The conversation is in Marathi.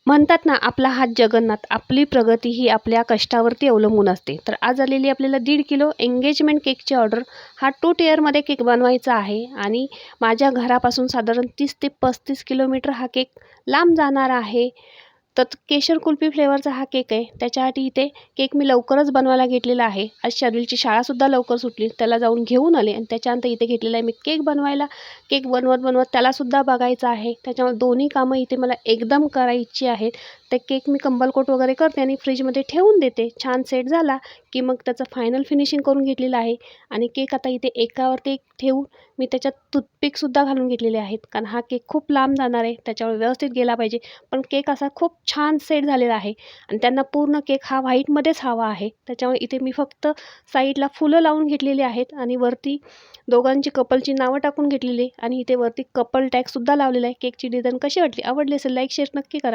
म्हणतात ना, आपला हात जगन्नाथ. आपली प्रगती ही आपल्या कष्टावरती अवलंबून असते. तर आज आलेली आपल्याला 1.5 किलो एंगेजमेंट केकची ऑर्डर. हा 2 टिअरमध्ये केक बनवायचा आहे आणि माझ्या घरापासून साधारण 30 ते 35 किलोमीटर हा केक लांब जाणार आहे. तर केशर कुल्फी फ्लेवरचा हा केक आहे. त्याच्यासाठी इथे केक मी लवकरच बनवायला घेतलेला आहे. आज शार्दूलची शाळासुद्धा लवकर सुटली. त्याला जाऊन घेऊन आले आणि त्याच्यानंतर इथे घेतलेला आहे मी केक बनवायला. केक बनवत त्यालासुद्धा बघायचं आहे. त्याच्यामुळे दोन्ही कामं इथे मला एकदम करायची आहेत. ते केक मी कंबल कोट वगैरे करते आणि फ्रीजमध्ये ठेवून देते. छान सेट झाला की मग त्याचं फायनल फिनिशिंग करून घेतलेलं आहे आणि केक आता इथे एकावरती एक ठेवून मी त्याच्यात टूथपिकसुद्धा घालून घेतलेले आहेत. कारण हा केक खूप लांब जाणार आहे, त्याच्यामुळे व्यवस्थित गेला पाहिजे. पण केक असा खूप छान सेट झालेला आहे आणि त्यांना पूर्ण केक हा व्हाईटमध्येच हवा आहे. त्याच्यामुळे इथे मी फक्त साईडला फुलं लावून घेतलेली आहेत आणि वरती दोघांची कपलची नावं टाकून घेतलेली आणि इथे वरती कपल टॅगसुद्धा लावलेला आहे. केकची डिझाईन कशी वाटली? आवडली असेल लाईक शेअर नक्की करा.